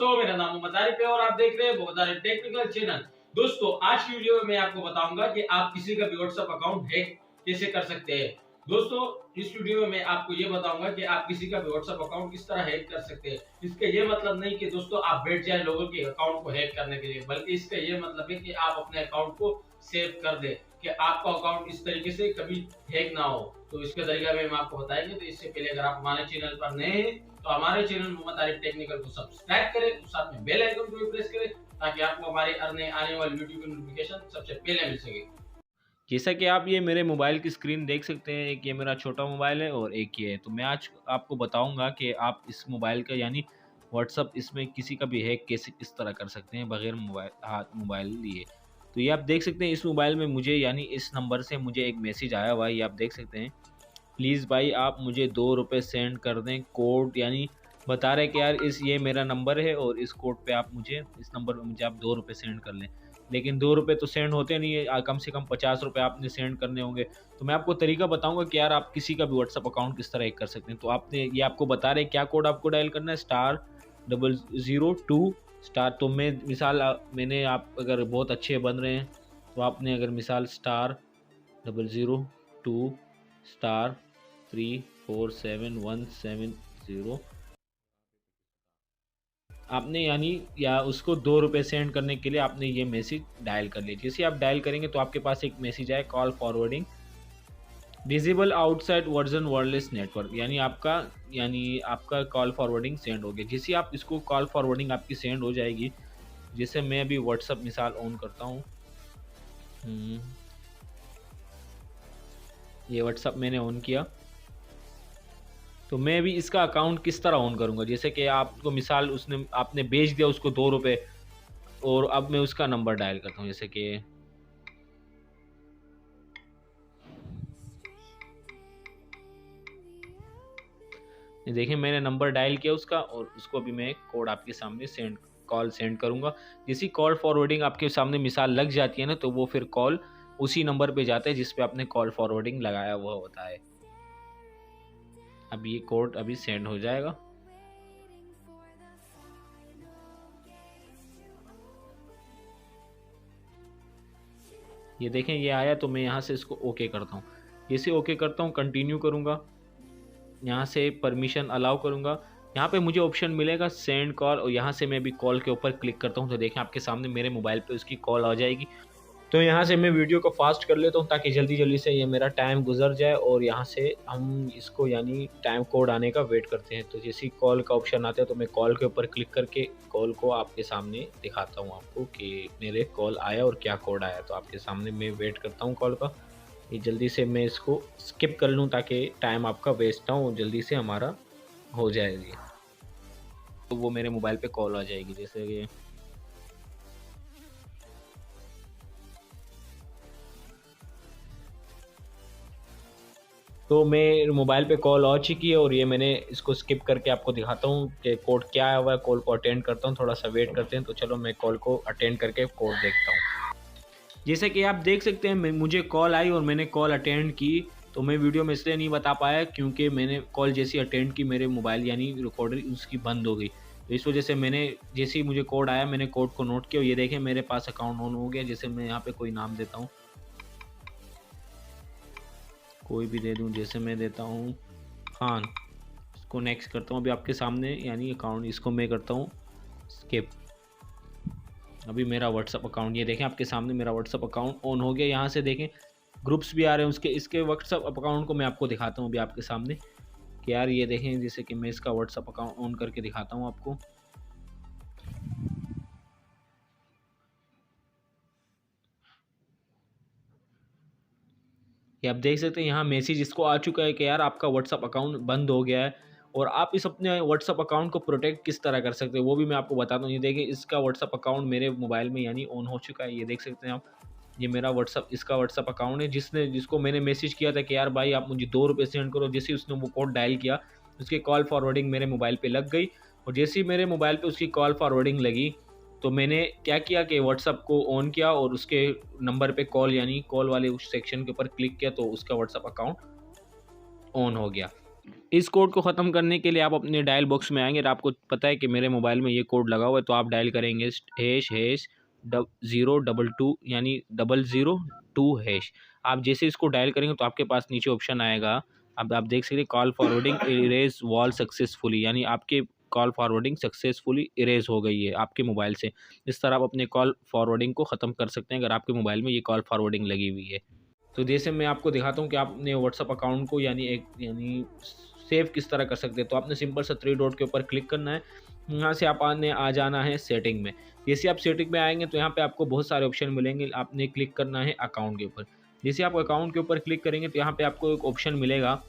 दोस्तों मेरा नाम मोहम्मद आरिफ है और आप देख रहे हैं बहुत सारे टेक्निकल चैनल। दोस्तों आज की वीडियो में मैं आपको बताऊंगा कि आप किसी का भी व्हाट्सएप अकाउंट हैक कैसे कर सकते हैं। दोस्तों इस वीडियो में मैं आपको ये बताऊंगा कि आप किसी का भी व्हाट्सएप अकाउंट किस तरह हैक कर सकते हैं। इसका ये मतलब नहीं कि दोस्तों आप बैठ जाए लोगों के अकाउंट को हैक करने के लिए, बल्कि इसका ये मतलब है कि आप अपने अकाउंट को सेव कर दे, कि आपका अकाउंट इस तरीके से कभी हैक ना हो। तो इसका तरीका मैं आपको बताएंगे। तो इससे पहले अगर आप हमारे चैनल पर नए हैं तो हमारे चैनल मोहम्मद आरिफ टेक्निकल को सब्सक्राइब करें और साथ में बेल आइकन को भी प्रेस करें ताकि आपको हमारे आने वाली वीडियो की नोटिफिकेशन सबसे पहले मिल सके। जैसा कि आप ये मेरे मोबाइल की स्क्रीन देख सकते हैं, एक ये मेरा छोटा मोबाइल है और एक ये है। तो मैं आज आपको बताऊंगा कि आप इस मोबाइल का यानी व्हाट्सअप इसमें किसी का भी हैक कैसे किस तरह कर सकते हैं बगैर मोबाइल लिए। तो ये आप देख सकते हैं इस मोबाइल में मुझे यानी इस नंबर से मुझे एक मैसेज आया हुआ है, ये आप देख सकते हैं। प्लीज़ भाई आप मुझे 2 रुपये सेंड कर दें, कोड यानी बता रहे कि यार ये मेरा नंबर है और इस कोड पे आप मुझे इस नंबर पे मुझे आप 2 रुपये सेंड कर लें। लेकिन 2 रुपये तो सेंड होते नहीं है, कम से कम 50 रुपये आपने सेंड करने होंगे। तो मैं आपको तरीका बताऊंगा कि यार आप किसी का भी व्हाट्सअप अकाउंट किस तरह हैक कर सकते हैं। तो आपने ये आपको बता रहे क्या कोड आपको डायल करना है, *002*। तो मैं मिसाल मैंने आप अगर बहुत अच्छे बन रहे हैं तो आपने अगर मिसाल *002*34717 आपने यानी या उसको 2 रुपये सेंड करने के लिए आपने ये मैसेज डायल कर लिया। जैसे आप डायल करेंगे तो आपके पास एक मैसेज आए, call forwarding visible outside version wireless network, यानी आपका कॉल फॉरवर्डिंग सेंड हो गया। जैसे आप इसको कॉल फॉरवर्डिंग आपकी सेंड हो जाएगी, जैसे मैं अभी व्हाट्सअप मिसाल ऑन करता हूँ, ये व्हाट्सअप मैंने ऑन किया। तो मैं भी इसका अकाउंट किस तरह ऑन करूंगा, जैसे कि आपको मिसाल आपने भेज दिया उसको 2 रुपये और अब मैं उसका नंबर डायल करता हूँ। जैसे कि देखिए मैंने नंबर डायल किया उसका और उसको भी मैं कोड आपके सामने कॉल सेंड करूंगा। जैसी कॉल फॉरवर्डिंग आपके सामने मिसाल लग जाती है ना, तो वो फिर कॉल उसी नंबर पे जाता है जिस पे आपने कॉल फॉरवर्डिंग लगाया हुआ होता है। अब ये कोड अभी सेंड हो जाएगा। ये देखें ये आया, तो मैं यहाँ से इसको ओके करता हूँ। जैसे ओके करता हूँ कंटिन्यू करूँगा, यहाँ से परमिशन अलाउ करूँगा। यहाँ पे मुझे ऑप्शन मिलेगा सेंड कॉल और यहाँ से मैं भी कॉल के ऊपर क्लिक करता हूँ तो देखें आपके सामने मेरे मोबाइल पे उसकी कॉल आ जाएगी। तो यहाँ से मैं वीडियो को फास्ट कर लेता हूँ ताकि जल्दी जल्दी से ये मेरा टाइम गुजर जाए और यहाँ से हम इसको यानी टाइम कोड आने का वेट करते हैं। तो जैसे कॉल का ऑप्शन आता है तो मैं कॉल के ऊपर क्लिक करके कॉल को आपके सामने दिखाता हूँ आपको कि मेरे कॉल आया और क्या कोड आया। तो आपके सामने मैं वेट करता हूँ कॉल का, ये जल्दी से मैं इसको स्किप कर लूँ ताकि टाइम आपका वेस्ट ना हो, जल्दी से हमारा हो जाएगी। तो वो मेरे मोबाइल पे कॉल आ जाएगी। जैसे कि तो मेरे मोबाइल पे कॉल आ चुकी है और ये मैंने इसको स्किप करके आपको दिखाता हूँ कि कोड क्या आया हुआ है। कॉल को अटेंड करता हूँ, थोड़ा सा वेट करते हैं। तो चलो मैं कॉल को अटेंड करके कोड देखता हूँ। जैसे कि आप देख सकते हैं मुझे कॉल आई और मैंने कॉल अटेंड की। तो मैं वीडियो में इसलिए नहीं बता पाया क्योंकि मैंने कॉल जैसी अटेंड की मेरे मोबाइल यानी रिकॉर्डर उसकी बंद हो गई। तो इस वजह से मैंने जैसे ही मुझे कोड आया मैंने कोड को नोट किया और ये देखें मेरे पास अकाउंट ऑन हो गया। जैसे मैं यहाँ पे कोई नाम देता हूँ, कोई भी दे दूँ, जैसे मैं देता हूँ खान। इसको नेक्स्ट करता हूँ। अभी आपके सामने यानी अकाउंट इसको मैं करता हूँ स्किप। अभी मेरा व्हाट्सअप अकाउंट ये देखें आपके सामने मेरा व्हाट्सअप अकाउंट ऑन हो गया। यहाँ से देखें ग्रुप्स भी आ रहे हैं इसके व्हाट्सअप अकाउंट को मैं आपको दिखाता हूँ अभी आपके सामने कि यार ये देखें। जैसे कि मैं इसका व्हाट्सअप अकाउंट ऑन करके दिखाता हूँ आपको। ये आप देख सकते हैं यहाँ मैसेज इसको आ चुका है कि यार आपका व्हाट्सअप अकाउंट बंद हो गया है। और आप इस अपने व्हाट्सअप अकाउंट को प्रोटेक्ट किस तरह कर सकते हैं वो भी मैं आपको बताता हूँ। ये देखिए इसका व्हाट्सअप अकाउंट मेरे मोबाइल में यानी ऑन हो चुका है। ये देख सकते हैं आप, ये मेरा इसका व्हाट्सअप अकाउंट है जिसको मैंने मैसेज किया था कि यार भाई आप मुझे 2 रुपये सेंड करो। जैसे उसने वो कोड डायल किया उसकी कॉल फॉरवर्डिंग मेरे मोबाइल पे लग गई और जैसे ही मेरे मोबाइल पे उसकी कॉल फॉरवर्डिंग लगी तो मैंने क्या किया कि व्हाट्सअप को ऑन किया और उसके नंबर पे कॉल यानी कॉल वाले उस सेक्शन के ऊपर क्लिक किया तो उसका व्हाट्सअप अकाउंट ऑन हो गया। इस कोड को ख़त्म करने के लिए आप अपने डायल बॉक्स में आएंगे और आपको पता है कि मेरे मोबाइल में ये कोड लगा हुआ है, तो आप डायल करेंगे ##022 यानी 002#। आप जैसे इसको डायल करेंगे तो आपके पास नीचे ऑप्शन आएगा, अब आप देख सकते हैं call forwarding erase wall successfully, यानी आपके कॉल फॉरवर्डिंग सक्सेसफुली इरेज हो गई है आपके मोबाइल से। इस तरह आप अपने कॉल फॉरवर्डिंग को ख़त्म कर सकते हैं अगर आपके मोबाइल में ये कॉल फॉरवर्डिंग लगी हुई है। तो जैसे मैं आपको दिखाता हूँ कि आप अपने व्हाट्सअप अकाउंट को यानी सेव किस तरह कर सकते हैं। तो आपने सिंपल सा 3 डॉट के ऊपर क्लिक करना है, यहाँ से आपने आ जाना है सेटिंग में। जैसे आप सेटिंग में आएंगे तो यहाँ पे आपको बहुत सारे ऑप्शन मिलेंगे, आपने क्लिक करना है अकाउंट के ऊपर। जैसे आप अकाउंट के ऊपर क्लिक करेंगे तो यहाँ पे आपको एक ऑप्शन मिलेगा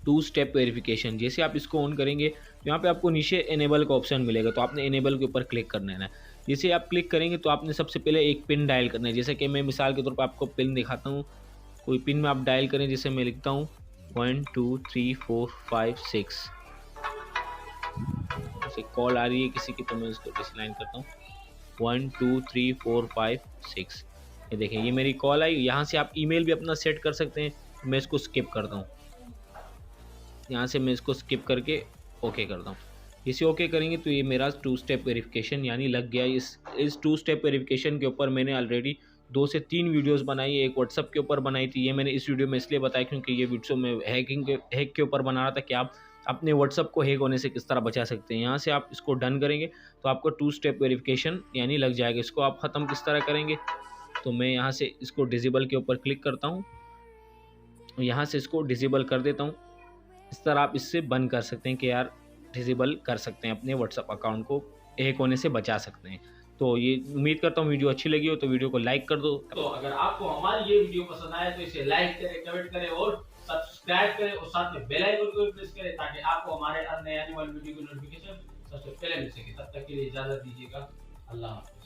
2 स्टेप वेरिफिकेशन। जैसे आप इसको ऑन करेंगे तो यहाँ पे आपको नीचे इनेबल का ऑप्शन मिलेगा, तो आपने इनेबल के ऊपर क्लिक करना है। जैसे आप क्लिक करेंगे तो आपने सबसे पहले एक पिन डायल करना है। जैसे कि मैं मिसाल के तौर पर आपको पिन दिखाता हूँ, कोई पिन में आप डायल करें, जैसे मैं लिखता हूँ 1 2 3 4 5 6। जैसे कॉल आ रही है किसी की तो मैं इसको डिसलाइन करता हूँ 1 2 3 4 5 6। ये देखें ये मेरी कॉल आई। यहाँ से आप ईमेल भी अपना सेट कर सकते हैं। मैं इसको स्किप करता हूँ, यहाँ से मैं इसको स्किप करके ओके करता हूँ। इसे ओके करेंगे तो ये मेरा 2 स्टेप वेरिफिकेशन यानी लग गया। इस 2 स्टेप वेरिफिकेशन के ऊपर मैंने ऑलरेडी 2 से 3 वीडियोस बनाई है। एक व्हाट्सअप के ऊपर बनाई थी, ये मैंने इस वीडियो में इसलिए बताया क्योंकि ये वीडियो मैं हैक के ऊपर बना रहा था कि आप अपने व्हाट्सअप को हैक होने से किस तरह बचा सकते हैं। यहाँ से आप इसको डन करेंगे तो आपको 2 स्टेप वेरिफिकेशन यानी लग जाएगा। इसको आप ख़त्म किस तरह करेंगे, तो मैं यहाँ से इसको डिसेबल के ऊपर क्लिक करता हूँ, यहाँ से इसको डिसेबल कर देता हूँ। इस तरह आप इससे बंद कर सकते हैं कि यार डिसेबल कर सकते हैं, अपने व्हाट्सअप अकाउंट को हैक होने से बचा सकते हैं। तो ये उम्मीद करता हूँ वीडियो अच्छी लगी हो तो वीडियो को लाइक कर दो। तो अगर आपको हमारी ये वीडियो पसंद आए तो इसे लाइक करें, कमेंट करें और सब्सक्राइब करें और साथ में बेल आइकन को प्रेस करें ताकि आपको हमारे नए आने वाली वीडियो की नोटिफिकेशन सबसे पहले मिल सके। तब तक के लिए इजाजत दीजिएगा। अल्लाह हाफिज।